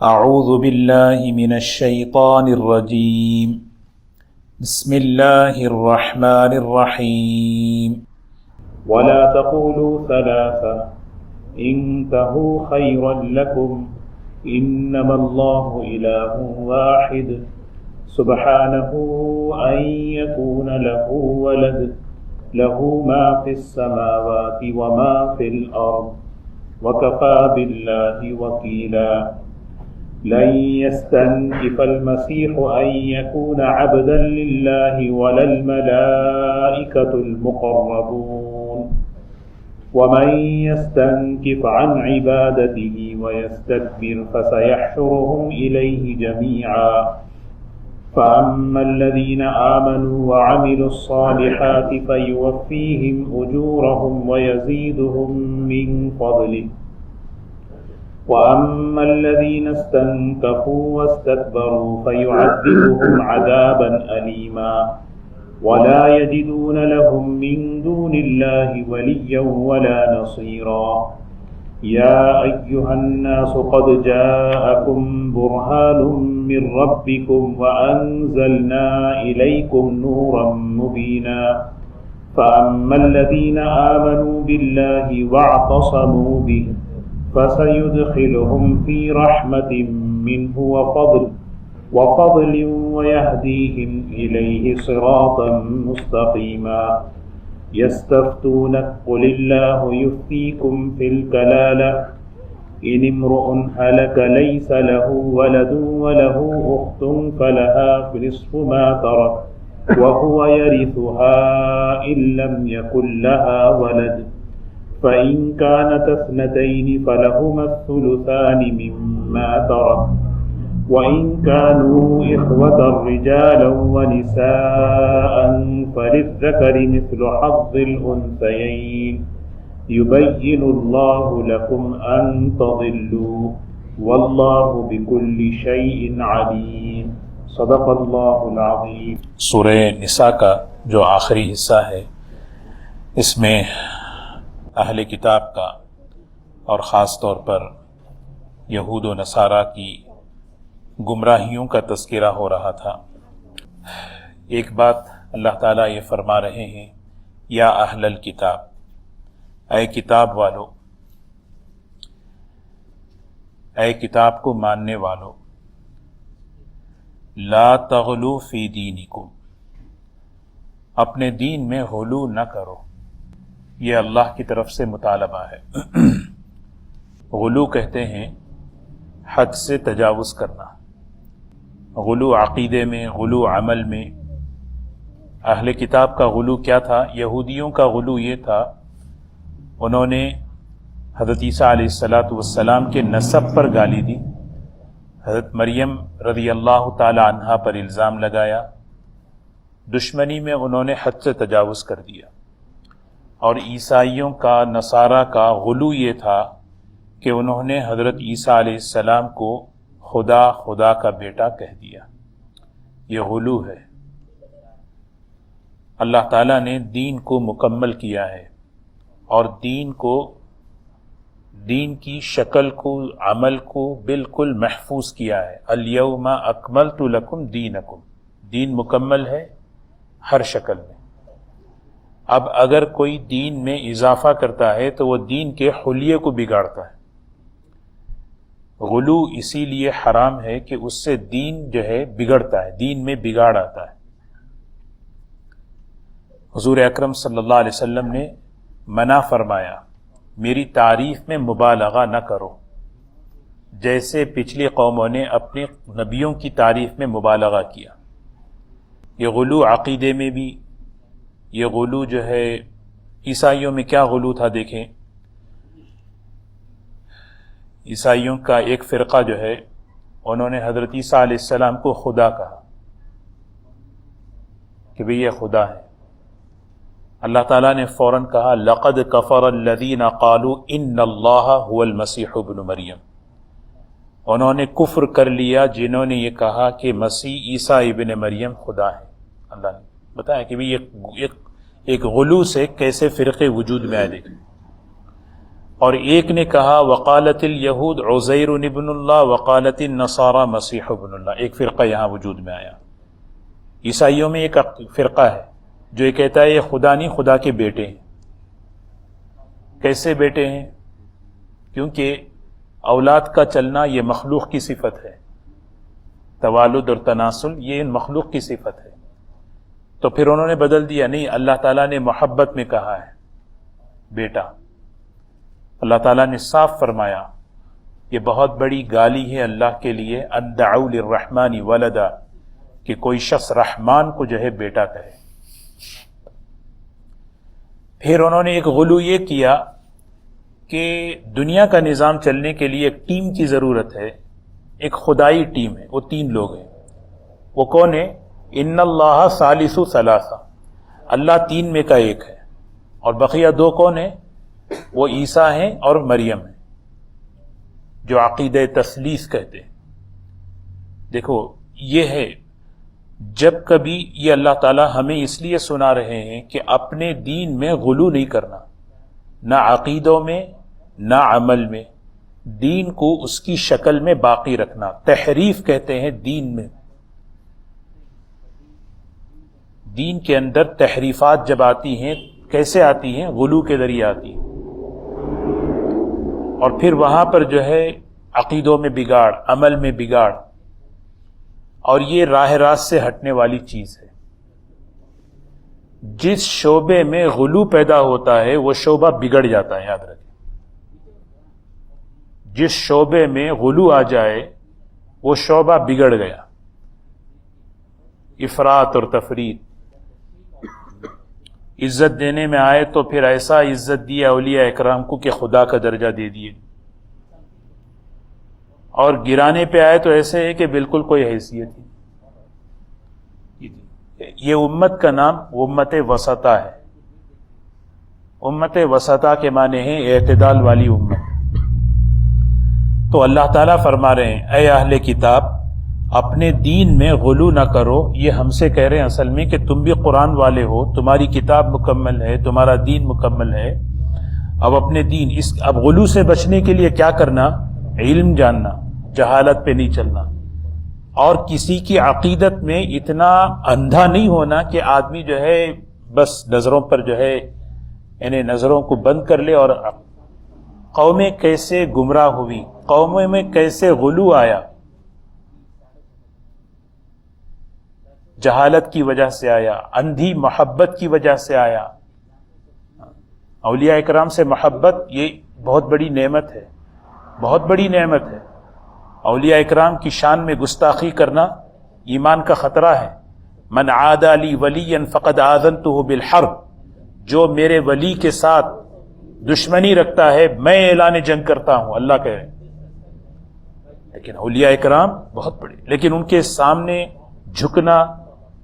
اعوذ باللہ من الشیطان الرجیم بسم اللہ الرحمن الرحیم ولا تقولوا ثلاثة انتهوا خيرا لكم انما الله اله واحد سبحانه ان يكون له ولد له ما في السماوات وما في الارض وكفى بالله وكيلا لن يستنكف المسيح أن يكون عبدا لله ولا الملائكة المقربون ومن يستنكف عن عبادته ويستكبر فسيحشرهم إليه جميعا فأما الذين آمنوا وعملوا الصالحات فيوفيهم أجورهم ويزيدهم من فضله وَأَمَّا الَّذِينَ اسْتَنكَفُوا وَاسْتَكْبَرُوا فَيُعَذِّبُهُمْ عَذَابًا أَلِيمًا وَلَا يَجِدُونَ لَهُم مِّن دُونِ اللَّهِ وَلِيًّا وَلَا نَصِيرًا يَا أَيُّهَا النَّاسُ قَدْ جَاءَكُم بُرْهَانٌ مِّن رَّبِّكُمْ وَأَنزَلْنَا إِلَيْكُمْ نُورًا مُّبِينًا فَأَمَّا الَّذِينَ آمَنُوا بِاللَّهِ وَاعْتَصَمُوا بِهِ فسيدخلهم في رحمة منه وفضل ويهديهم إليه صراطا مستقيما يستفتونك قل الله يفتيكم في الكلالة إن امرؤ هلك ليس له ولد وله أخت فلها نصف ما ترك وهو يرثها إن لم يكن لها ولد فَإِن كَانَتْ اثْنَتَيْنِ فَلَهُمَا الثُّلُثَانِ مِمَّا تَرَكَ وَإِن كَانُوا إِخْوَةً رِجَالًا وَنِسَاءً فَلِلذَّكَرِ مِثْلُ حَظِّ الْأُنثَيَيْنِ يُبَيِّنُ اللَّهُ لَكُمْ أَن تَضِلُّوا وَاللَّهُ بِكُلِّ شَيْءٍ عَلِيمٌ صدق اللہ العظیم۔ سورہ نساء کا جو آخری حصہ ہے اس میں اہل کتاب کا اور خاص طور پر یہود و نصارہ کی گمراہیوں کا تذکرہ ہو رہا تھا۔ ایک بات اللہ تعالیٰ یہ فرما رہے ہیں، یا اہل الکتاب، اے کتاب والو، اے کتاب کو ماننے والو، لا تغلو فی دینکم، اپنے دین میں غلو نہ کرو۔ یہ اللہ کی طرف سے مطالبہ ہے۔ غلو کہتے ہیں حد سے تجاوز کرنا، غلو عقیدے میں، غلو عمل میں۔ اہل کتاب کا غلو کیا تھا؟ یہودیوں کا غلو یہ تھا، انہوں نے حضرت عیسیٰ علیہ السلام کے نسب پر گالی دی، حضرت مریم رضی اللہ تعالی عنہا پر الزام لگایا، دشمنی میں انہوں نے حد سے تجاوز کر دیا۔ اور عیسائیوں کا، نصارہ کا غلو یہ تھا کہ انہوں نے حضرت عیسیٰ علیہ السلام کو خدا کا بیٹا کہہ دیا۔ یہ غلو ہے۔ اللہ تعالیٰ نے دین کو مکمل کیا ہے، اور دین کی شکل کو، عمل کو بالکل محفوظ کیا ہے۔ الیوم اکملت لکم دینکم، دین مکمل ہے ہر شکل میں۔ اب اگر کوئی دین میں اضافہ کرتا ہے تو وہ دین کے حلیے کو بگاڑتا ہے۔ غلو اسی لیے حرام ہے کہ اس سے دین جو ہے بگڑتا ہے، دین میں بگاڑ آتا ہے۔ حضور اکرم صلی اللہ علیہ وسلم نے منع فرمایا، میری تعریف میں مبالغہ نہ کرو، جیسے پچھلی قوموں نے اپنے نبیوں کی تعریف میں مبالغہ کیا۔ یہ غلو عقیدے میں بھی، یہ غلو جو ہے عیسائیوں میں کیا غلو تھا دیکھیں۔ عیسائیوں کا ایک فرقہ جو ہے، انہوں نے حضرت عیسیٰ علیہ السلام کو خدا کہا کہ بھئی یہ خدا ہے۔ اللہ تعالیٰ نے فوراً کہا لَقَدْ كَفَرَ الَّذِينَ قَالُوا إِنَّ اللَّهَ هُوَ الْمَسِيحُ ابْنُ مریم، انہوں نے کفر کر لیا جنہوں نے یہ کہا کہ مسیح عیسیٰ ابن مریم خدا ہے۔ اللہ نے بتایا کہ بھی ایک غلو سے کیسے فرقے وجود میں آئے۔ دیکھیں اور ایک نے کہا وقالت الیہود عزیر ابن اللہ وقالت النصارى مسیح ابن اللہ، ایک فرقہ یہاں وجود میں آیا۔ عیسائیوں میں ایک فرقہ ہے جو یہ کہتا ہے یہ خدا نہیں، خدا کے بیٹے ہیں۔ کیسے بیٹے ہیں؟ کیونکہ اولاد کا چلنا یہ مخلوق کی صفت ہے، توالد اور تناسل یہ مخلوق کی صفت ہے، تو پھر انہوں نے بدل دیا، نہیں اللہ تعالیٰ نے محبت میں کہا ہے بیٹا۔ اللہ تعالیٰ نے صاف فرمایا یہ بہت بڑی گالی ہے اللہ کے لیے، ان دعوا للرحمن ولدا، کہ کوئی شخص رحمان کو جو ہے بیٹا کہے۔ پھر انہوں نے ایک غلو یہ کیا کہ دنیا کا نظام چلنے کے لیے ایک ٹیم کی ضرورت ہے، ایک خدائی ٹیم ہے، وہ 3 لوگ ہیں۔ وہ کون ہے؟ ان اللہ ثالث ثلاثہ، اللہ 3 میں کا ایک ہے، اور بقیہ 2 کون ہیں؟ وہ عیسیٰ ہیں اور مریم ہیں، جو عقیدہ تثلیث کہتے ہیں۔ دیکھو یہ ہے، جب کبھی یہ اللہ تعالیٰ ہمیں اس لیے سنا رہے ہیں کہ اپنے دین میں غلو نہیں کرنا، نہ عقیدوں میں نہ عمل میں، دین کو اس کی شکل میں باقی رکھنا۔ تحریف کہتے ہیں دین میں، دین کے اندر تحریفات جب آتی ہیں کیسے آتی ہیں؟ غلو کے ذریعے آتی ہیں، اور پھر وہاں پر جو ہے عقیدوں میں بگاڑ، عمل میں بگاڑ، اور یہ راہ راست سے ہٹنے والی چیز ہے۔ جس شعبے میں غلو پیدا ہوتا ہے وہ شعبہ بگڑ جاتا ہے، یاد رکھیں۔ جس شعبے میں غلو آ جائے وہ شعبہ بگڑ گیا۔ افراط اور تفریط، عزت دینے میں آئے تو پھر ایسا عزت دیا اولیاء اکرام کو کہ خدا کا درجہ دے دیے، اور گرانے پہ آئے تو ایسے ہے کہ بالکل کوئی حیثیت ہی۔ یہ امت کا نام امت وسطا ہے۔ امت وسطا کے معنی ہیں اعتدال والی امت۔ تو اللہ تعالیٰ فرما رہے ہیں اے اہل کتاب اپنے دین میں غلو نہ کرو۔ یہ ہم سے کہہ رہے ہیں اصل میں کہ تم بھی قرآن والے ہو، تمہاری کتاب مکمل ہے، تمہارا دین مکمل ہے، اب اپنے دین اب غلو سے بچنے کے لیے کیا کرنا؟ علم جاننا، جہالت پہ نہیں چلنا، اور کسی کی عقیدت میں اتنا اندھا نہیں ہونا کہ آدمی جو ہے بس نظروں پر جو ہے یعنی نظروں کو بند کر لے۔ اور قومیں کیسے گمراہ ہوئی، قوموں میں کیسے غلو آیا، جہالت کی وجہ سے آیا، اندھی محبت کی وجہ سے آیا۔ اولیاء اکرام سے محبت یہ بہت بڑی نعمت ہے، بہت بڑی نعمت ہے۔ اولیاء اکرام کی شان میں گستاخی کرنا ایمان کا خطرہ ہے۔ من عادى لي وليا فقد آذنته بالحرب، جو میرے ولی کے ساتھ دشمنی رکھتا ہے میں اعلان جنگ کرتا ہوں، اللہ کہہ رہے ہیں۔ لیکن اولیاء اکرام بہت بڑے، لیکن ان کے سامنے جھکنا،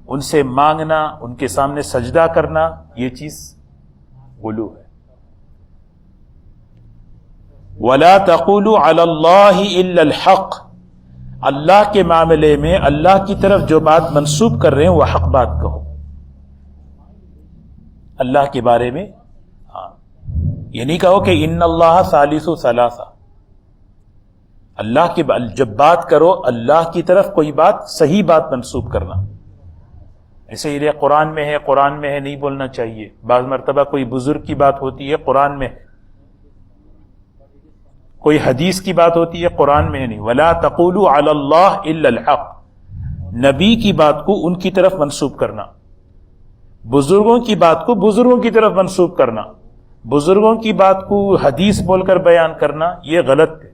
ان سے مانگنا، ان کے سامنے سجدہ کرنا، یہ چیز غلو ہے۔ وَلَا تَقُولُوا عَلَى اللَّهِ إِلَّا الْحَقِّ، اللہ کے معاملے میں اللہ کی طرف جو بات منسوب کر رہے ہیں وہ حق بات کہو۔ اللہ کے بارے میں یہ نہیں کہو کہ ان اللہ ثالث ثلاثہ۔ اللہ کے جب بات کرو اللہ کی طرف کوئی بات صحیح بات منسوب کرنا۔ ایسے ہی قرآن میں ہے، قرآن میں ہے نہیں بولنا چاہیے۔ بعض مرتبہ کوئی بزرگ کی بات ہوتی ہے قرآن میں ہے، کوئی حدیث کی بات ہوتی ہے قرآن میں ہے نہیں۔ وَلَا تَقُولُوا عَلَى اللَّهِ إِلَّا الْحَقِّ، نبی کی بات کو ان کی طرف منسوب کرنا، بزرگوں کی بات کو بزرگوں کی طرف منسوب کرنا، بزرگوں کی بات کو حدیث بول کر بیان کرنا، یہ غلط ہے۔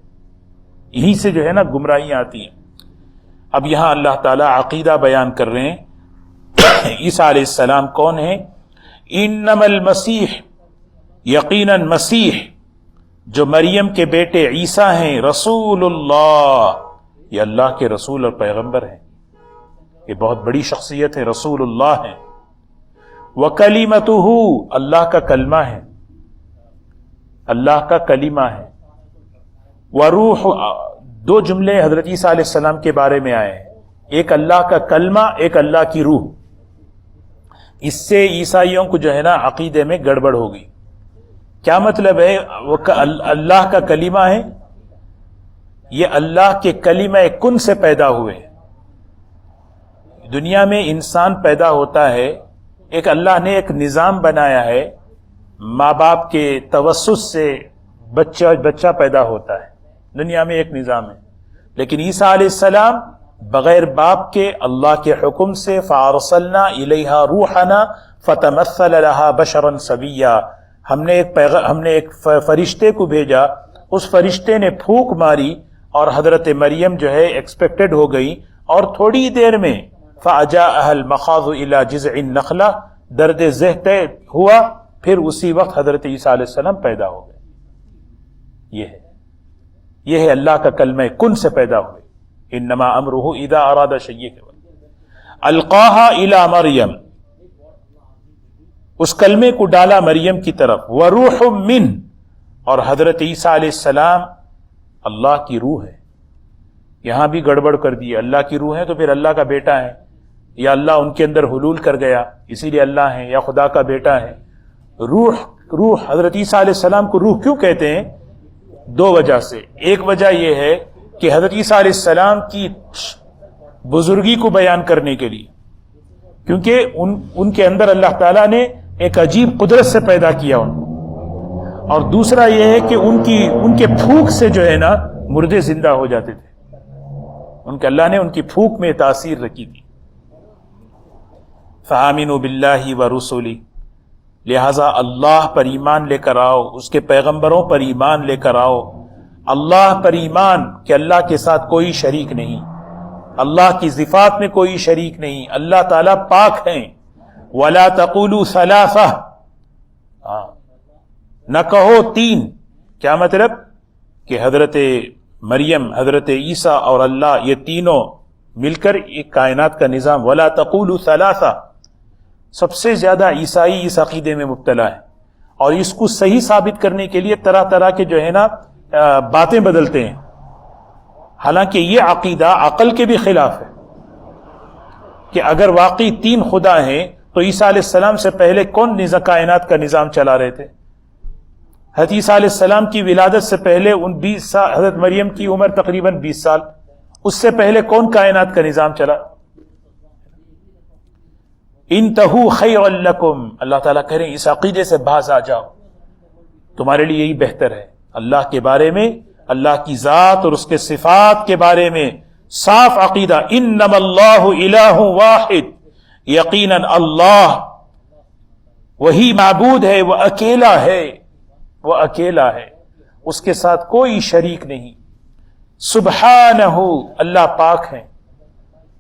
یہیں سے جو ہے نا گمراہیاں آتی ہیں۔ اب یہاں اللہ تعالیٰ عقیدہ بیان کر رہے ہیں۔ عیسیٰ علیہ السلام کون ہیں؟ انما المسیح، یقیناً مسیح جو مریم کے بیٹے عیسیٰ ہیں، رسول اللہ، یہ اللہ کے رسول اور پیغمبر ہیں، یہ بہت بڑی شخصیت ہے، رسول اللہ ہیں۔ وَكَلِمَتُهُ، اللہ کا کلمہ ہے، اللہ کا کلمہ ہے۔ وروح، دو جملے حضرت عیسیٰ علیہ السلام کے بارے میں آئے ہیں، ایک اللہ کا کلمہ، ایک اللہ کی روح۔ اس سے عیسائیوں کو جو ہے نا عقیدے میں گڑبڑ ہو گئی کیا مطلب ہے؟ وہ اللہ کا کلمہ ہے، یہ اللہ کے کلمہ کن سے پیدا ہوئے. دنیا میں انسان پیدا ہوتا ہے، ایک اللہ نے ایک نظام بنایا ہے، ماں باپ کے توسط سے بچہ پیدا ہوتا ہے، دنیا میں ایک نظام ہے. لیکن عیسیٰ علیہ السلام بغیر باپ کے اللہ کے حکم سے فارسلنا الیہا روحنا فتمثل لہا بشرا سویا، ہم نے ایک فرشتے کو بھیجا، اس فرشتے نے پھونک ماری اور حضرت مریم جو ہے ایکسپیکٹڈ ہو گئی، اور تھوڑی دیر میں فاجاءها المخاض الى جذع النخلہ، درد ذہ طے ہوا، پھر اسی وقت حضرت عیسیٰ علیہ السلام پیدا ہو گئے. یہ ہے اللہ کا کلمہ کن سے پیدا ہوئے. انما امرہ اذا اراد شیئا القاها الى مریم، اس کلمے کو ڈالا مریم کی طرف. وروح من، اور حضرت عیسیٰ علیہ السلام اللہ کی روح ہے. یہاں بھی گڑبڑ کر دی، اللہ کی روح ہے تو پھر اللہ کا بیٹا ہے، یا اللہ ان کے اندر حلول کر گیا اسی لیے اللہ ہے، یا خدا کا بیٹا ہے. روح حضرت عیسیٰ علیہ السلام کو روح کیوں کہتے ہیں؟ دو وجہ سے. ایک وجہ یہ ہے کہ حضرت عیسیٰ علیہ السلام کی بزرگی کو بیان کرنے کے لیے، کیونکہ ان کے اندر اللہ تعالیٰ نے ایک عجیب قدرت سے پیدا کیا ان کو. اور دوسرا یہ ہے کہ ان کے پھونک سے جو ہے نا مردے زندہ ہو جاتے تھے، اللہ نے ان کی پھونک میں تاثیر رکھی تھی. فآمنوا باللہ ورسلہ، لہذا اللہ پر ایمان لے کر آؤ، اس کے پیغمبروں پر ایمان لے کر آؤ. اللہ پر ایمان کہ اللہ کے ساتھ کوئی شریک نہیں، اللہ کی صفات میں کوئی شریک نہیں، اللہ تعالیٰ پاک ہیں. ولا تقولوا ثلاثہ، نہ کہو تین. کیا مطلب؟ کہ حضرت مریم، حضرت عیسیٰ اور اللہ، یہ تینوں مل کر ایک کائنات کا نظام. ولا تقولوا ثلاثہ، سب سے زیادہ عیسائی اس عقیدے میں مبتلا ہے، اور اس کو صحیح ثابت کرنے کے لیے طرح طرح کے جو ہے نا باتیں بدلتے ہیں. حالانکہ یہ عقیدہ عقل کے بھی خلاف ہے کہ اگر واقعی تین خدا ہیں تو عیسیٰ علیہ السلام سے پہلے کون کائنات کا نظام چلا رہے تھے؟ حضرت عیسیٰ علیہ السلام کی ولادت سے پہلے 20 سال، حضرت مریم کی عمر تقریباً 20 سال، اس سے پہلے کون کائنات کا نظام چلا؟ انتہو خیر لکم، اللہ تعالیٰ کہہ رہے ہیں اس عقیدے سے باز آ جاؤ، تمہارے لیے یہی بہتر ہے. اللہ کے بارے میں، اللہ کی ذات اور اس کے صفات کے بارے میں صاف عقیدہ. انما اللہ الہ واحد، یقیناً اللہ وہی معبود ہے، وہ اکیلا ہے، وہ اکیلا ہے، اس کے ساتھ کوئی شریک نہیں. سبحانہ، اللہ پاک ہیں،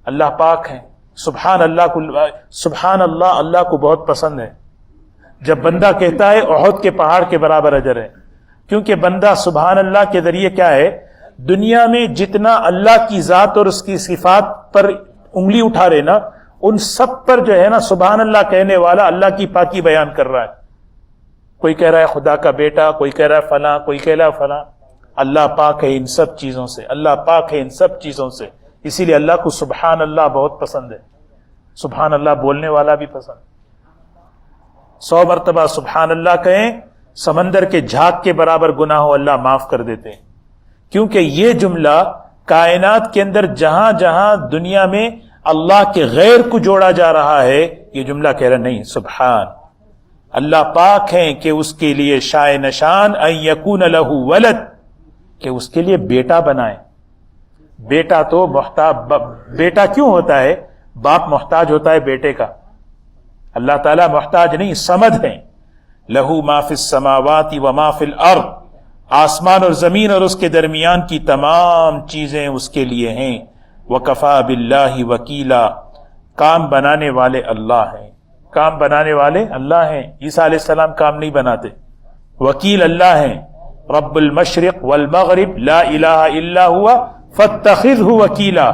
اللہ پاک ہیں. سبحان اللہ، اللہ کو بہت پسند ہے. جب بندہ کہتا ہے احد کے پہاڑ کے برابر اجر ہے، کیونکہ بندہ سبحان اللہ کے ذریعے کیا ہے، دنیا میں جتنا اللہ کی ذات اور اس کی صفات پر انگلی اٹھا رہے نا، ان سب پر جو ہے نا سبحان اللہ کہنے والا اللہ کی پاکی بیان کر رہا ہے. کوئی کہہ رہا ہے خدا کا بیٹا، کوئی کہہ رہا ہے فلاں، کوئی کہہ رہا ہے فلاں. اللہ پاک ہے ان سب چیزوں سے، اللہ پاک ہے ان سب چیزوں سے. اسی لیے اللہ کو سبحان اللہ بہت پسند ہے. سبحان اللہ بولنے والا بھی پسند. 100 مرتبہ سبحان اللہ کہیں، سمندر کے جھاگ کے برابر گناہ ہو اللہ معاف کر دیتے ہیں. کیونکہ یہ جملہ کائنات کے اندر جہاں جہاں دنیا میں اللہ کے غیر کو جوڑا جا رہا ہے، یہ جملہ کہہ رہا نہیں، سبحان اللہ پاک ہیں کہ اس کے لیے شائع نشان ان یکون لہ ولد، کہ اس کے لیے بیٹا بنائے. بیٹا تو بیٹا کیوں ہوتا ہے؟ باپ محتاج ہوتا ہے بیٹے کا، اللہ تعالیٰ محتاج نہیں، صمد ہیں. لہو ما فی السماوات و ما فی الارض، آسمان اور زمین اور اس کے درمیان کی تمام چیزیں اس کے لیے ہیں. وکفا باللہ وکیلا، کام بنانے والے اللہ ہیں، کام بنانے والے اللہ ہیں. عیسیٰ علیہ السلام کام نہیں بناتے، وکیل اللہ ہیں. رب المشرق والمغرب لا الہ الا ہوا فاتخذہ وکیلا،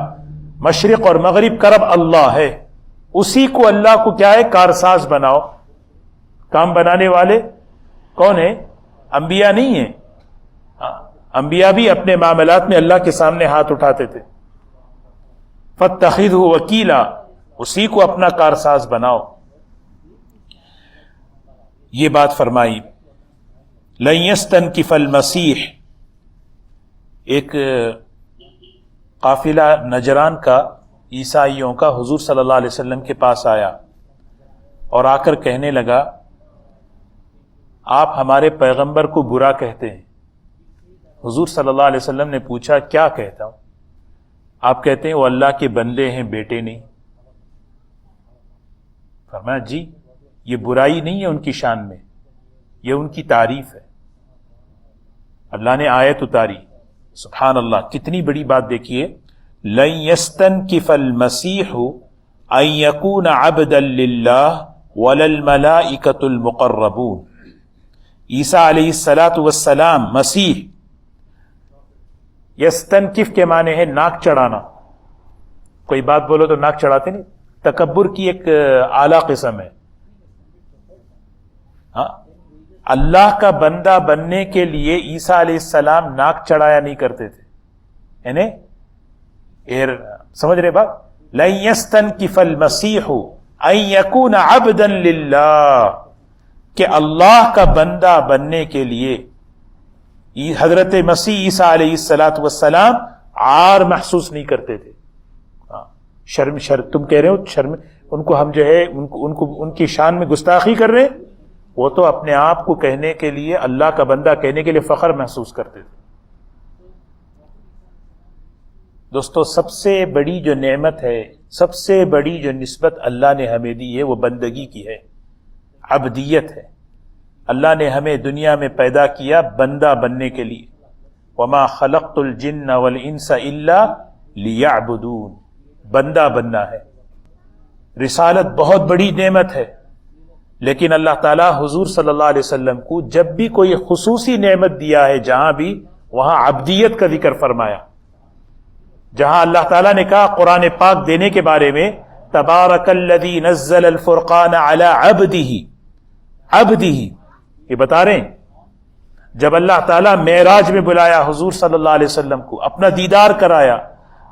مشرق اور مغرب کا رب اللہ ہے، اسی کو اللہ کو کیا ہے کارساز بناؤ. کام بنانے والے کون ہیں؟ انبیاء نہیں ہیں. انبیاء بھی اپنے معاملات میں اللہ کے سامنے ہاتھ اٹھاتے تھے. فاتخذہ وکیلا، اسی کو اپنا کارساز بناؤ. یہ بات فرمائی. لن يستنكف المسیح، ایک قافلہ نجران کا عیسائیوں کا حضور صلی اللہ علیہ وسلم کے پاس آیا اور آ کر کہنے لگا آپ ہمارے پیغمبر کو برا کہتے ہیں۔ حضور صلی اللہ علیہ وسلم نے پوچھا کیا کہتا ہوں؟ آپ کہتے ہیں وہ اللہ کے بندے ہیں، بیٹے نہیں۔ فرمایا جی یہ برائی نہیں ہے ان کی شان میں، یہ ان کی تعریف ہے۔ اللہ نے آیت اتاری، سبحان اللہ، کتنی بڑی بات دیکھیے، لن يستنكف المسيح ان يكون عبدا لله ولا الملائكة المقربون۔ عیسیٰ علیہ الصلاۃ والسلام مسیح، یستنکف کے معنی ہے ناک چڑھانا۔ کوئی بات بولو تو ناک چڑھاتے نہیں، تکبر کی ایک اعلیٰ قسم ہے۔ ہاں، اللہ کا بندہ بننے کے لیے عیسیٰ علیہ السلام ناک چڑھایا نہیں کرتے تھے، یعنی سمجھ رہے بات؟ لن يستنكف المسيح ان يكون عبدا لله، کہ اللہ کا بندہ بننے کے لیے حضرت مسیح عیسیٰ علیہ الصلاۃ والسلام عار محسوس نہیں کرتے تھے۔ شرم تم کہہ رہے ہو شرم، ان کو ہم جو ہے ان کی شان میں گستاخی کر رہے ہیں، وہ تو اپنے آپ کو کہنے کے لیے، اللہ کا بندہ کہنے کے لیے فخر محسوس کرتے تھے۔ دوستو سب سے بڑی جو نعمت ہے، سب سے بڑی جو نسبت اللہ نے ہمیں دی ہے وہ بندگی کی ہے، عبدیت ہے۔ اللہ نے ہمیں دنیا میں پیدا کیا بندہ بننے کے لیے، وما خلقت الجن والانس الا لیعبدون، بندہ بننا ہے۔ رسالت بہت بڑی نعمت ہے، لیکن اللہ تعالیٰ حضور صلی اللہ علیہ وسلم کو جب بھی کوئی خصوصی نعمت دیا ہے، جہاں بھی وہاں عبدیت کا ذکر فرمایا۔ جہاں اللہ تعالیٰ نے کہا قرآن پاک دینے کے بارے میں، تبارک الذی نزل الفرقان علی عبدہ، یہ بتا رہے ہیں جب اللہ تعالیٰ معراج میں بلایا حضور صلی اللہ علیہ وسلم کو، اپنا دیدار کرایا،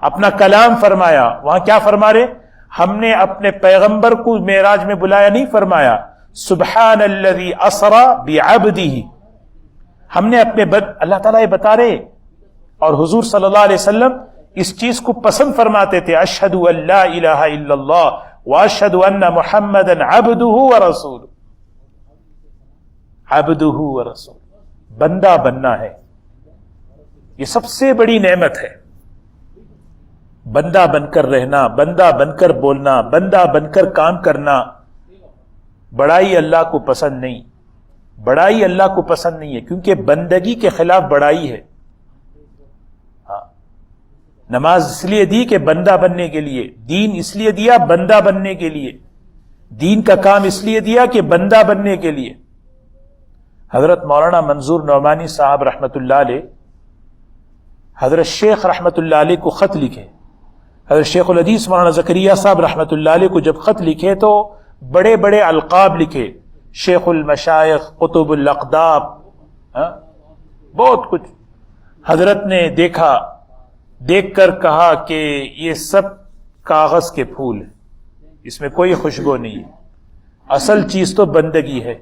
اپنا کلام فرمایا، وہاں کیا فرما رہے؟ ہم نے اپنے پیغمبر کو معراج میں بلایا نہیں، فرمایا سبحان الذی اسری بعبدہ، ہم نے اپنے اللہ تعالیٰ یہ بتا رہے، اور حضور صلی اللہ علیہ وسلم اس چیز کو پسند فرماتے تھے، اشہد ان لا الہ الا اللہ واشہد ان محمدا عبدہ ورسولہ، عبدہ ورسولہ، بندہ بننا ہے، یہ سب سے بڑی نعمت ہے۔ بندہ بن کر رہنا، بندہ بن کر بولنا، بندہ بن کر کام کرنا۔ بڑائی اللہ کو پسند نہیں، بڑائی اللہ کو پسند نہیں ہے، کیونکہ بندگی کے خلاف بڑائی ہے۔ نماز اس لیے دی کہ بندہ بننے کے لیے، دین اس لیے دیا بندہ بننے کے لیے، دین کا کام اس لیے دیا کہ بندہ بننے کے لیے۔ حضرت مولانا منظور نعمانی صاحب رحمۃ اللہ علیہ حضرت شیخ رحمۃ اللہ علیہ کو خط لکھے، حضرت شیخ الحدیث مولانا زکریا صاحب رحمۃ اللہ علیہ کو جب خط لکھے تو بڑے بڑے القاب لکھے، شیخ المشائخ، قطب الاقطاب، بہت کچھ۔ حضرت نے دیکھا، دیکھ کر کہا کہ یہ سب کاغذ کے پھول ہیں، اس میں کوئی خوشبو نہیں ہے، اصل چیز تو بندگی ہے۔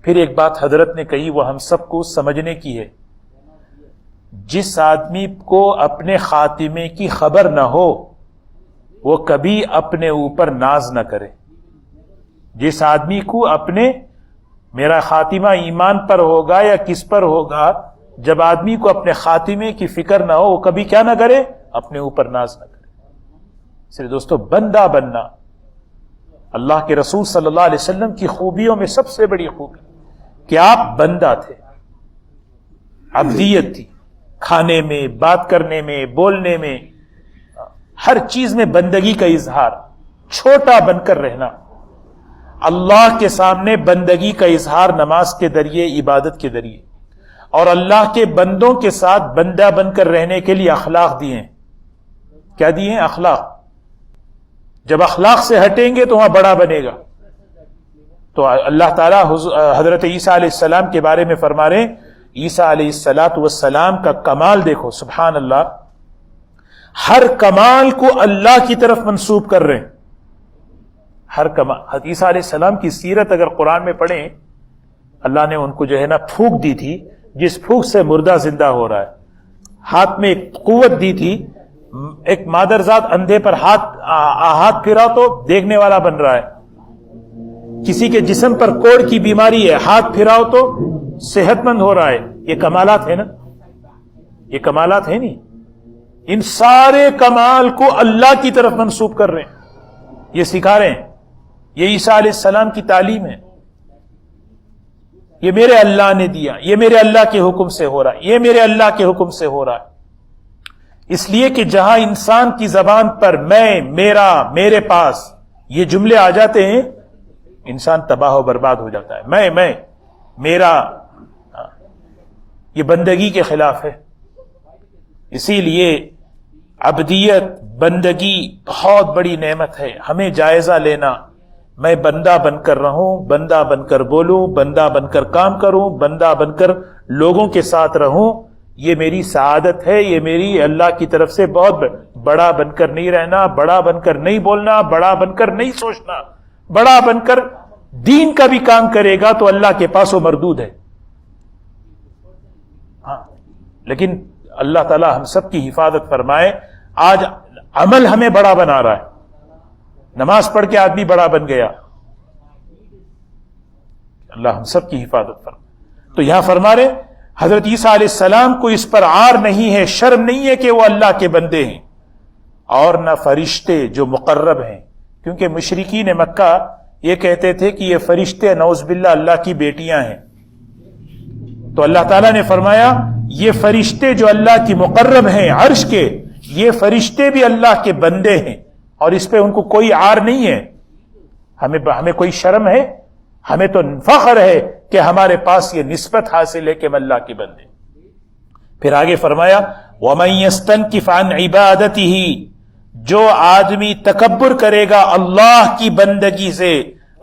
پھر ایک بات حضرت نے کہی، وہ ہم سب کو سمجھنے کی ہے، جس آدمی کو اپنے خاتمے کی خبر نہ ہو وہ کبھی اپنے اوپر ناز نہ کرے۔ جس آدمی کو اپنے میرا خاتمہ ایمان پر ہوگا یا کس پر ہوگا، جب آدمی کو اپنے خاتمے کی فکر نہ ہو وہ کبھی کیا نہ کرے؟ اپنے اوپر ناز نہ کرے۔ صرف دوستو بندہ بننا اللہ کے رسول صلی اللہ علیہ وسلم کی خوبیوں میں سب سے بڑی خوبی کہ آپ بندہ تھے، عبدیت تھی، کھانے میں، بات کرنے میں، بولنے میں، ہر چیز میں بندگی کا اظہار، چھوٹا بن کر رہنا، اللہ کے سامنے بندگی کا اظہار نماز کے ذریعے، عبادت کے ذریعے، اور اللہ کے بندوں کے ساتھ بندہ بن کر رہنے کے لیے اخلاق دیے ہیں۔ کیا دیے ہیں؟ اخلاق۔ جب اخلاق سے ہٹیں گے تو وہاں بڑا بنے گا۔ تو اللہ تعالیٰ حضرت عیسیٰ علیہ السلام کے بارے میں فرما رہے ہیں، عیسیٰ علیہ السلام کا کمال دیکھو، سبحان اللہ، ہر کمال کو اللہ کی طرف منسوب کر رہے ہیں۔ ہر کمال، عیسیٰ علیہ السلام کی سیرت اگر قرآن میں پڑھیں، اللہ نے ان کو جو ہے نا پھونک دی تھی، جس پھونک سے مردہ زندہ ہو رہا ہے، ہاتھ میں ایک قوت دی تھی، ایک مادرزاد اندھے پر ہاتھ پھرا تو دیکھنے والا بن رہا ہے، کسی کے جسم پر کوڑ کی بیماری ہے، ہاتھ پھراؤ تو صحت مند ہو رہا ہے. یہ کمالات ہے نا، یہ کمالات ہے نہیں. ان سارے کمال کو اللہ کی طرف منسوب کر رہے ہیں، یہ سکھا رہے ہیں. یہ عیسیٰ علیہ السلام کی تعلیم ہے. یہ میرے اللہ نے دیا، یہ میرے اللہ کے حکم سے ہو رہا ہے، یہ میرے اللہ کے حکم سے ہو رہا ہے. اس لیے کہ جہاں انسان کی زبان پر میں، میرا، میرے پاس یہ جملے آ جاتے ہیں، انسان تباہ و برباد ہو جاتا ہے. میں، میرا، یہ بندگی کے خلاف ہے. اسی لیے عبدیت، بندگی بہت بڑی نعمت ہے. ہمیں جائزہ لینا، میں بندہ بن کر رہوں، بندہ بن کر بولوں، بندہ بن کر کام کروں، بندہ بن کر لوگوں کے ساتھ رہوں، یہ میری سعادت ہے. یہ میری اللہ کی طرف سے بہت بڑا بن کر نہیں رہنا، بڑا بن کر نہیں بولنا، بڑا بن کر نہیں سوچنا، بڑا بن کر دین کا بھی کام کرے گا تو اللہ کے پاس وہ مردود ہے. ہاں، لیکن اللہ تعالی ہم سب کی حفاظت فرمائے. آج عمل ہمیں بڑا بنا رہا ہے. نماز پڑھ کے آدمی بڑا بن گیا. اللہ ہم سب کی حفاظت فرمائے. تو یہاں فرما رہے حضرت عیسیٰ علیہ السلام کو اس پر عار نہیں ہے، شرم نہیں ہے کہ وہ اللہ کے بندے ہیں، اور نہ فرشتے جو مقرب ہیں. کیونکہ مشرکین مکہ یہ کہتے تھے کہ یہ فرشتے نعوذ باللہ اللہ کی بیٹیاں ہیں. تو اللہ تعالیٰ نے فرمایا یہ فرشتے جو اللہ کی مقرب ہیں عرش کے، یہ فرشتے بھی اللہ کے بندے ہیں، اور اس پہ ان کو کوئی عار نہیں ہے. ہمیں کوئی شرم ہے؟ ہمیں تو فخر ہے کہ ہمارے پاس یہ نسبت حاصل ہے کہ ہم اللہ کے بندے. پھر آگے فرمایا وَمَن يَسْتَنْكِفْ عَنْ عِبَادَتِهِ، جو آدمی تکبر کرے گا اللہ کی بندگی سے،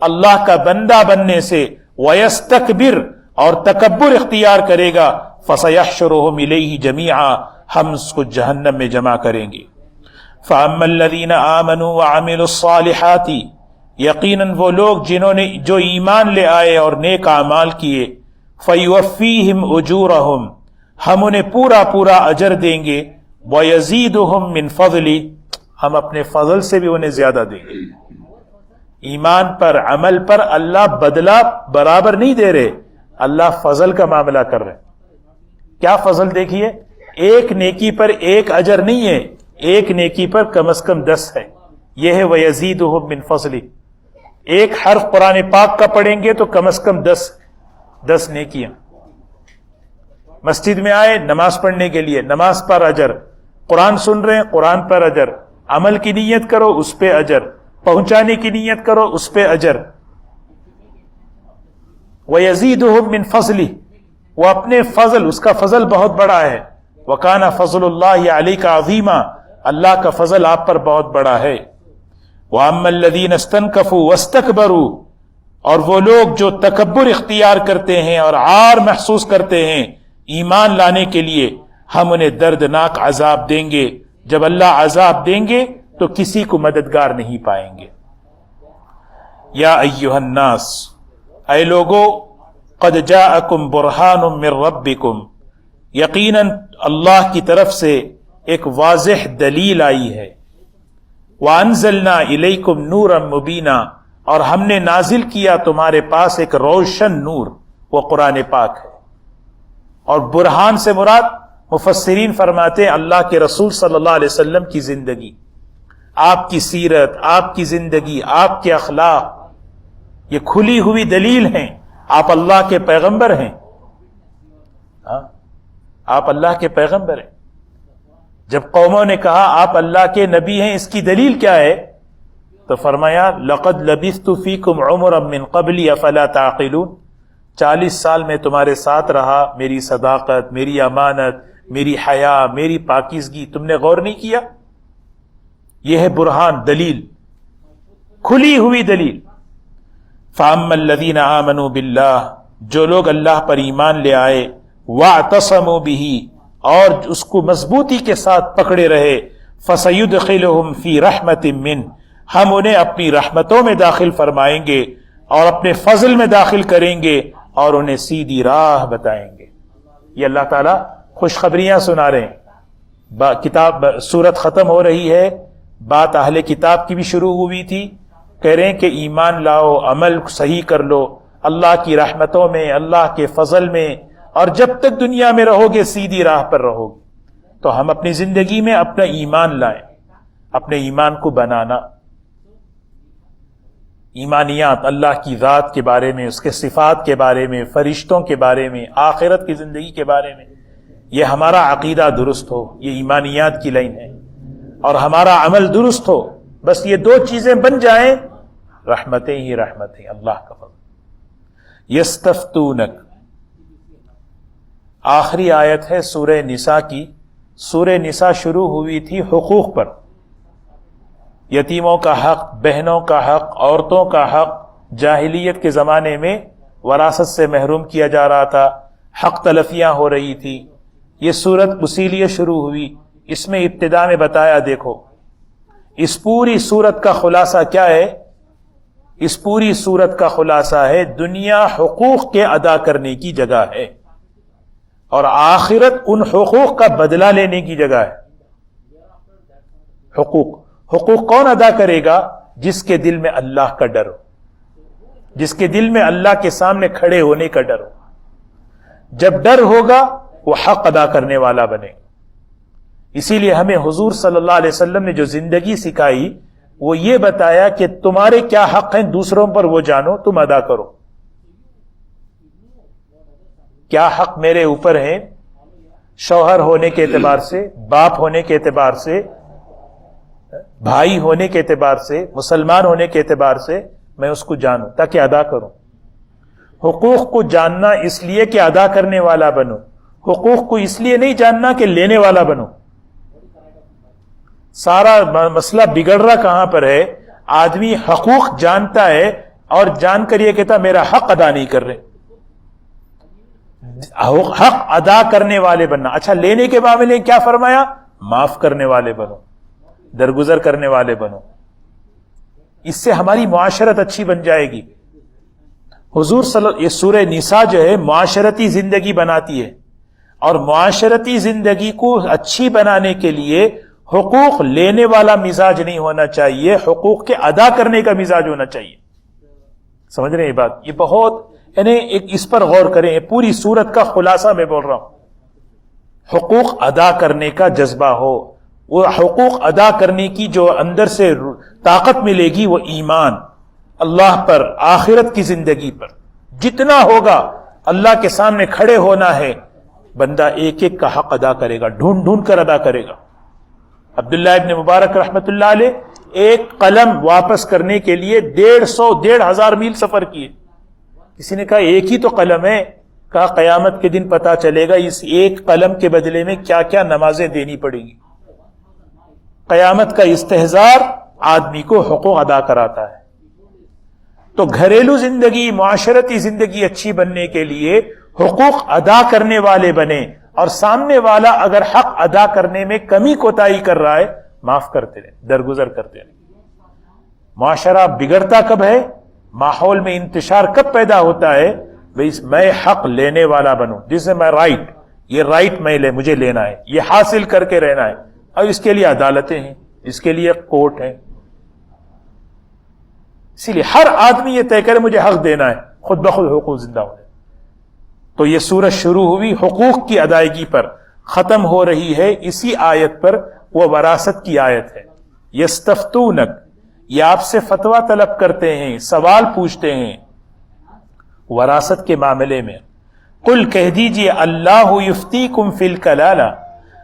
اللہ کا بندہ بننے سے، وَيَسْتَكْبِرْ، اور تکبر اختیار کرے گا، فَسَيَحْشُرُهُمْ إِلَيْهِ جَمِيعًا، ہم اس کو جہنم میں جمع کریں گے. فَأَمَّا الَّذِينَ آمَنُوا وَعَمِلُوا الصَّالِحَاتِ، یقیناً وہ لوگ جنہوں نے جو ایمان لے آئے اور نیک اعمال کیے، فَيُوَفِّيهِمْ أُجُورَهُمْ، ہم انہیں پورا پورا اجر دیں گے، وَيَزِيدُهُمْ مِنْ فَضْلِهِ، ہم اپنے فضل سے بھی انہیں زیادہ دیں گے. ایمان پر، عمل پر اللہ بدلہ برابر نہیں دے رہے، اللہ فضل کا معاملہ کر رہے. کیا فضل دیکھیے، ایک نیکی پر ایک اجر نہیں ہے، ایک نیکی پر کم از کم 10 ہے. یہ ہے وَيَزِيدُهُمْ مِنْ فَضْلِهِ. ایک حرف قرآن پاک کا پڑھیں گے تو کم از کم 10 نیکیاں. مسجد میں آئے نماز پڑھنے کے لیے، نماز پر اجر، قرآن سن رہے ہیں قرآن پر اجر، عمل کی نیت کرو اس پہ اجر، پہنچانے کی نیت کرو اس پہ اجر. وَيَزِيدُهُمْ مِنْ فَضْلِهِ، وہ اپنے فضل، اس کا فضل بہت بڑا ہے. وَكَانَ فَضْلُ اللَّهِ عَلَيْكَ عَظِيمًا، اللہ کا فضل آپ پر بہت بڑا ہے. وَأَمَّا الَّذِينَ اسْتَنْكَفُوا وَاسْتَكْبَرُوا، اور وہ لوگ جو تکبر اختیار کرتے ہیں اور عار محسوس کرتے ہیں ایمان لانے کے لیے، ہم انہیں دردناک عذاب دیں گے. جب اللہ عذاب دیں گے تو کسی کو مددگار نہیں پائیں گے. یا ایھا الناس، اے لوگو، قد جاءکم برہان من ربکم، یقیناً اللہ کی طرف سے ایک واضح دلیل آئی ہے. وَأَنزَلْنَا إِلَيْكُمْ نُورًا مُبِينًا، اور ہم نے نازل کیا تمہارے پاس ایک روشن نور، وہ قرآن پاک ہے. اور برہان سے مراد مفسرین فرماتے ہیں اللہ کے رسول صلی اللہ علیہ وسلم کی زندگی، آپ کی سیرت، آپ کی زندگی، آپ کے اخلاق، یہ کھلی ہوئی دلیل ہیں. آپ اللہ کے پیغمبر ہیں. آپ اللہ کے پیغمبر ہیں. جب قوموں نے کہا آپ اللہ کے نبی ہیں، اس کی دلیل کیا ہے؟ تو فرمایا لقد لبثت فیکم عمرا من قبلی افلا تعقلون، 40 سال میں تمہارے ساتھ رہا، میری صداقت، میری امانت، میری حیا، میری پاکیزگی تم نے غور نہیں کیا؟ یہ ہے برہان، دلیل، کھلی ہوئی دلیل. فَأَمَّا الَّذِينَ آمَنُوا بِاللَّهِ، جو لوگ اللہ پر ایمان لے آئے، وَاعْتَصَمُوا بِهِ، اور اس کو مضبوطی کے ساتھ پکڑے رہے، فَسَيُدْخِلُهُمْ فِي رَحْمَةٍ مِّنْهُ، ہم انہیں اپنی رحمتوں میں داخل فرمائیں گے اور اپنے فضل میں داخل کریں گے. اور انہیں سیدھی راہ بتائیں گے. یہ اللہ تعالیٰ خوشخبریاں سنا رہے ہیں. کتاب سورت ختم ہو رہی ہے، بات اہل کتاب کی بھی شروع ہوئی تھی. کہہ رہے ہیں کہ ایمان لاؤ، عمل صحیح کر لو اللہ کی رحمتوں میں، اللہ کے فضل میں، اور جب تک دنیا میں رہو گے سیدھی راہ پر رہو گے. تو ہم اپنی زندگی میں اپنا ایمان لائیں، اپنے ایمان کو بنانا. ایمانیات اللہ کی ذات کے بارے میں، اس کے صفات کے بارے میں، فرشتوں کے بارے میں، آخرت کی زندگی کے بارے میں، یہ ہمارا عقیدہ درست ہو، یہ ایمانیات کی لائن ہے. اور ہمارا عمل درست ہو، بس یہ دو چیزیں بن جائیں، رحمتیں ہی رحمتیں، اللہ کا فضل. یستفتونک، آخری آیت ہے سورہ نساء کی. سورہ نساء شروع ہوئی تھی حقوق پر، یتیموں کا حق، بہنوں کا حق، عورتوں کا حق. جاہلیت کے زمانے میں وراثت سے محروم کیا جا رہا تھا، حق تلفیاں ہو رہی تھی. یہ سورت اسی لیے شروع ہوئی. اس میں ابتدا میں بتایا، دیکھو اس پوری سورت کا خلاصہ کیا ہے؟ اس پوری سورت کا خلاصہ ہے دنیا حقوق کے ادا کرنے کی جگہ ہے، اور آخرت ان حقوق کا بدلہ لینے کی جگہ ہے. حقوق کون ادا کرے گا؟ جس کے دل میں اللہ کا ڈر ہو، جس کے دل میں اللہ کے سامنے کھڑے ہونے کا ڈر ہو. جب ڈر ہوگا وہ حق ادا کرنے والا بنے گا. اسی لیے ہمیں حضور صلی اللہ علیہ وسلم نے جو زندگی سکھائی وہ یہ بتایا کہ تمہارے کیا حق ہیں دوسروں پر وہ جانو، تم ادا کرو. کیا حق میرے اوپر ہیں شوہر ہونے کے اعتبار سے، باپ ہونے کے اعتبار سے، بھائی ہونے کے اعتبار سے، مسلمان ہونے کے اعتبار سے، میں اس کو جانوں تاکہ ادا کروں. حقوق کو جاننا اس لیے کہ ادا کرنے والا بنو، حقوق کو اس لیے نہیں جاننا کہ لینے والا بنو. سارا مسئلہ بگڑ رہا کہاں پر ہے؟ آدمی حقوق جانتا ہے اور جان کر یہ کہتا میرا حق ادا نہیں کر رہے. حق ادا کرنے والے بننا. اچھا، لینے کے معاملے میں کیا فرمایا؟ معاف کرنے والے بنو، درگزر کرنے والے بنو. اس سے ہماری معاشرت اچھی بن جائے گی. حضور یہ سورہ نساء جو ہے معاشرتی زندگی بناتی ہے، اور معاشرتی زندگی کو اچھی بنانے کے لیے حقوق لینے والا مزاج نہیں ہونا چاہیے، حقوق کے ادا کرنے کا مزاج ہونا چاہیے. سمجھ رہے ہیں یہ بات؟ یہ بہت یعنی اس پر غور کریں. پوری سورت کا خلاصہ میں بول رہا ہوں. حقوق ادا کرنے کا جذبہ ہو، وہ حقوق ادا کرنے کی جو اندر سے طاقت ملے گی وہ ایمان اللہ پر، آخرت کی زندگی پر. جتنا ہوگا اللہ کے سامنے کھڑے ہونا ہے، بندہ ایک ایک کا حق ادا کرے گا، ڈھونڈ ڈھونڈ کر ادا کرے گا. عبداللہ ابن مبارک رحمت اللہ علیہ ایک قلم واپس کرنے کے لیے 1,500 میل سفر کیے. کسی نے کہا ایک ہی تو قلم ہے. کہا قیامت کے دن پتا چلے گا اس ایک قلم کے بدلے میں کیا کیا نمازیں دینی پڑیں گی. قیامت کا استحضار آدمی کو حقوق ادا کراتا ہے. تو گھریلو زندگی، معاشرتی زندگی اچھی بننے کے لیے حقوق ادا کرنے والے بنے، اور سامنے والا اگر حق ادا کرنے میں کمی کوتاہی کر رہا ہے معاف کرتے رہے، درگزر کرتے رہے. معاشرہ بگڑتا کب ہے؟ ماحول میں انتشار کب پیدا ہوتا ہے؟ میں حق لینے والا بنوں، جسے میں یہ رائٹ مجھے لینا ہے، یہ حاصل کر کے رہنا ہے. اور اس کے لیے عدالتیں ہیں، اس کے لیے کورٹ ہیں. اسی لیے ہر آدمی یہ طے کرے مجھے حق دینا ہے، خود بخود حقوق زندہ ہو جائے. تو یہ سورت شروع ہوئی حقوق کی ادائیگی پر، ختم ہو رہی ہے اسی آیت پر، وہ وراثت کی آیت ہے. یستفتونک، یہ آپ سے فتویٰ طلب کرتے ہیں، سوال پوچھتے ہیں وراثت کے معاملے میں. قل کہہ دیجئے اللہ یفتیکم فی الکلالہ،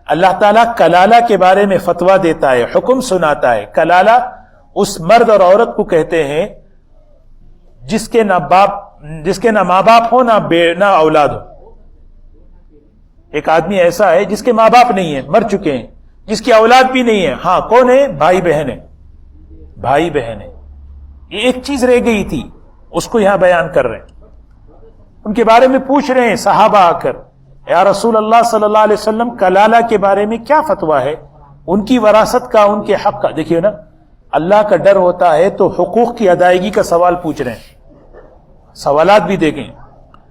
اللہ تعالیٰ کلالہ کے بارے میں فتویٰ دیتا ہے، حکم سناتا ہے. کلالہ اس مرد اور عورت کو کہتے ہیں جس کے نہ ماں باپ ہو نہ اولاد ہو. ایک آدمی ایسا ہے جس کے ماں باپ نہیں ہیں، مر چکے ہیں، جس کی اولاد بھی نہیں ہے. ہاں کون ہے؟ بھائی بہن ہے. بھائی بہن ہے. یہ ایک چیز رہ گئی تھی، اس کو یہاں بیان کر رہے ہیں. ان کے بارے میں پوچھ رہے ہیں صحابہ آ کر، یا رسول اللہ صلی اللہ علیہ وسلم کلالہ کے بارے میں کیا فتویٰ ہے، ان کی وراثت کا، ان کے حق کا. دیکھیے نا، اللہ کا ڈر ہوتا ہے تو حقوق کی ادائیگی کا سوال پوچھ رہے ہیں. سوالات بھی دیکھیں.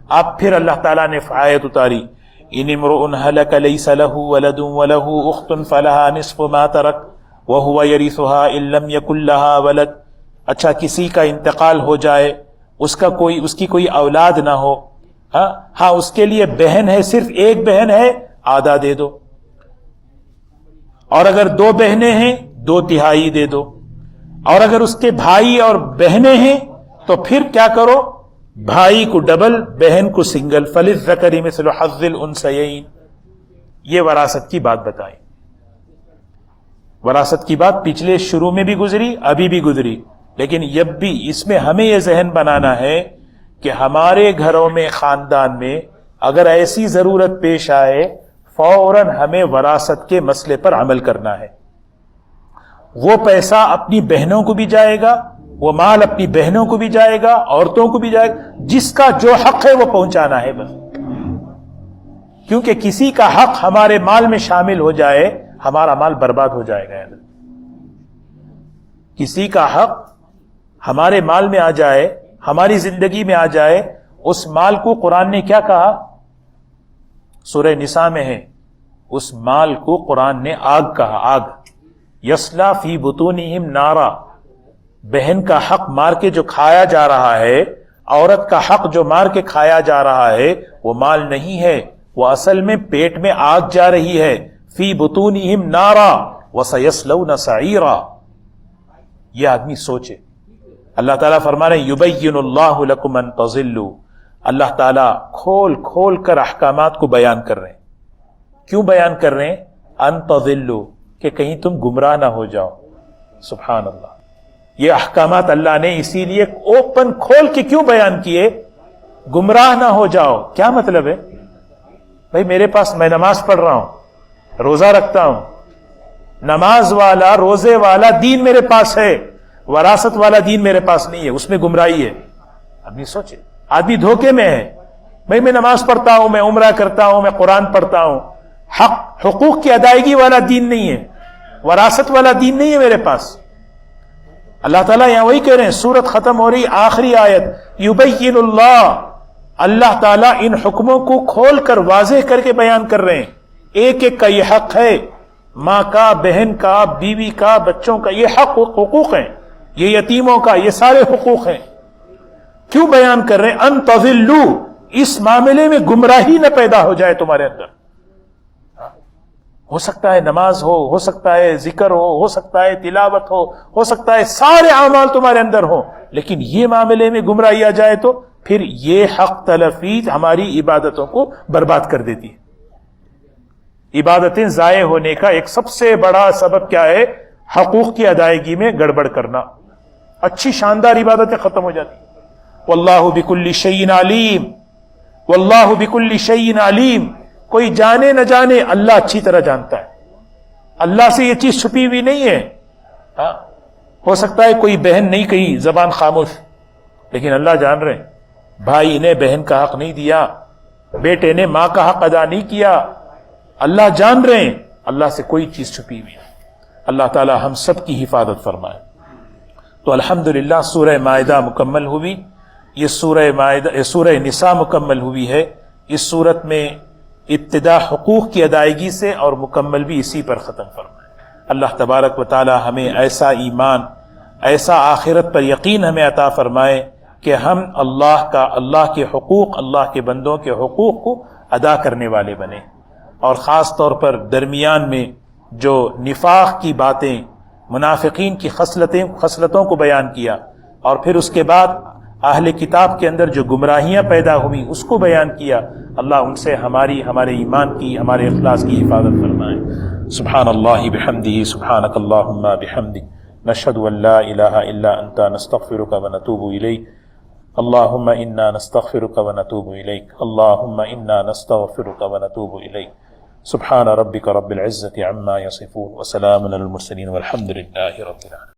اب پھر اللہ تعالیٰ نے آیت اتاری ان امرؤ هلك ليس له ولد وله اخت فلها نصف ما ترك وهو يرثها ان لم يكن لها ولد. اچھا کسی کا انتقال ہو جائے, اس کی کوئی اولاد نہ ہو, ہاں اس کے لیے بہن ہے, صرف ایک بہن ہے, آدھا دے دو. اور اگر دو بہنیں ہیں 2/3 دے دو. اور اگر اس کے بھائی اور بہنیں ہیں تو پھر کیا کرو, بھائی کو ڈبل, بہن کو سنگل. فللذکر مثل حظ الانثیین. یہ وراثت کی بات بتائی. وراثت کی بات پچھلے شروع میں بھی گزری, ابھی بھی گزری, لیکن اب بھی اس میں ہمیں یہ ذہن بنانا ہے کہ ہمارے گھروں میں, خاندان میں اگر ایسی ضرورت پیش آئے فوراً ہمیں وراثت کے مسئلے پر عمل کرنا ہے. وہ پیسہ اپنی بہنوں کو بھی جائے گا, وہ مال اپنی بہنوں کو بھی جائے گا, عورتوں کو بھی جائے گا, جس کا جو حق ہے وہ پہنچانا ہے بس. کیونکہ کسی کا حق ہمارے مال میں شامل ہو جائے ہمارا مال برباد ہو جائے گا. کسی کا حق ہمارے مال میں آ جائے, ہماری زندگی میں آ جائے, اس مال کو قرآن نے کیا کہا, سورہ نساء میں ہے, اس مال کو قرآن نے آگ کہا. آگ یصلا فی بطونہم نارا. بہن کا حق مار کے جو کھایا جا رہا ہے, عورت کا حق جو مار کے کھایا جا رہا ہے, وہ مال نہیں ہے, وہ اصل میں پیٹ میں آگ جا رہی ہے. فی بطونہم نارا وسیصلون سعیرا. یہ آدمی سوچے. اللہ تعالیٰ فرما رہے ہیں یبین اللہ لکم ان تضلوا. اللہ تعالیٰ کھول کھول کر احکامات کو بیان کر رہے ہیں. کیوں بیان کر رہے ہیں؟ ان تضلوا, کہ کہیں تم گمراہ نہ ہو جاؤ. سبحان اللہ. یہ احکامات اللہ نے اسی لیے اوپن کھول کے کیوں بیان کیے؟ گمراہ نہ ہو جاؤ. کیا مطلب ہے بھائی؟ میرے پاس, میں نماز پڑھ رہا ہوں, روزہ رکھتا ہوں, نماز والا روزے والا دین میرے پاس ہے, وراثت والا دین میرے پاس نہیں ہے, اس میں گمراہی ہے. آدمی سوچے, آدمی دھوکے میں ہے. بھائی میں نماز پڑھتا ہوں, میں عمرہ کرتا ہوں, میں قرآن پڑھتا ہوں, حقوق کی ادائیگی والا دین نہیں ہے, وراثت والا دین نہیں ہے میرے پاس. اللہ تعالیٰ یہاں وہی کہہ رہے ہیں, سورت ختم ہو رہی, آخری آیت, یبین اللہ. اللہ تعالیٰ ان حکموں کو کھول کر واضح کر کے بیان کر رہے ہیں. ایک ایک کا یہ حق ہے, ماں کا, بہن کا, بیوی کا, بچوں کا, یہ حق حقوق ہیں. یہ یتیموں کا, یہ سارے حقوق ہیں. کیوں بیان کر رہے ہیں؟ ان تضلوا, اس معاملے میں گمراہی نہ پیدا ہو جائے تمہارے اندر. ہو سکتا ہے نماز ہو سکتا ہے ذکر ہو سکتا ہے تلاوت ہو سکتا ہے سارے اعمال تمہارے اندر ہوں, لیکن یہ معاملے میں گمراہی آ جائے تو پھر یہ حق تلفی ہماری عبادتوں کو برباد کر دیتی ہے. عبادتیں ضائع ہونے کا ایک سب سے بڑا سبب کیا ہے؟ حقوق کی ادائیگی میں گڑبڑ کرنا. اچھی شاندار عبادتیں ختم ہو جاتی. واللہ بکل شیء علیم, واللہ بکل شیء علیم. کوئی جانے نہ جانے, اللہ اچھی طرح جانتا ہے. اللہ سے یہ چیز چھپی ہوئی نہیں ہے. ہو سکتا ہے کوئی بہن نہیں کہی, زبان خاموش, لیکن اللہ جان رہے ہیں. بھائی نے بہن کا حق نہیں دیا, بیٹے نے ماں کا حق ادا نہیں کیا, اللہ جان رہے ہیں. اللہ سے کوئی چیز چھپی ہوئی ہے. اللہ تعالی ہم سب کی حفاظت فرمائے. تو الحمدللہ سورہ مائدہ مکمل ہوئی. یہ سورہ نساء مکمل ہوئی ہے. اس صورت میں ابتدا حقوق کی ادائیگی سے اور مکمل بھی اسی پر ختم فرمائے. اللہ تبارک و تعالی ہمیں ایسا ایمان, ایسا آخرت پر یقین ہمیں عطا فرمائے کہ ہم اللہ کے حقوق, اللہ کے بندوں کے حقوق کو ادا کرنے والے بنے. اور خاص طور پر درمیان میں جو نفاق کی باتیں, منافقین کی خصلتوں کو بیان کیا, اور پھر اس کے بعد اہل کتاب کے اندر جو گمراہیاں پیدا ہوئی اس کو بیان کیا. اللہ ان سے ہمارے ایمان کی, ہمارے اخلاص کی حفاظت فرمائے. سبحان اللہ بحمدہ, سبحانک اللہم بحمدک, نشہد ان لا الہ الا انت, نستغفرک ونتوب الیک. اللہم انا نستغفرک ونتوب الیک, اللہم انا نستغفرک ونتوب الیک. سبحان ربک رب العزة عما یصفون, وسلام علی المرسلین, والحمد للہ رب العالمین.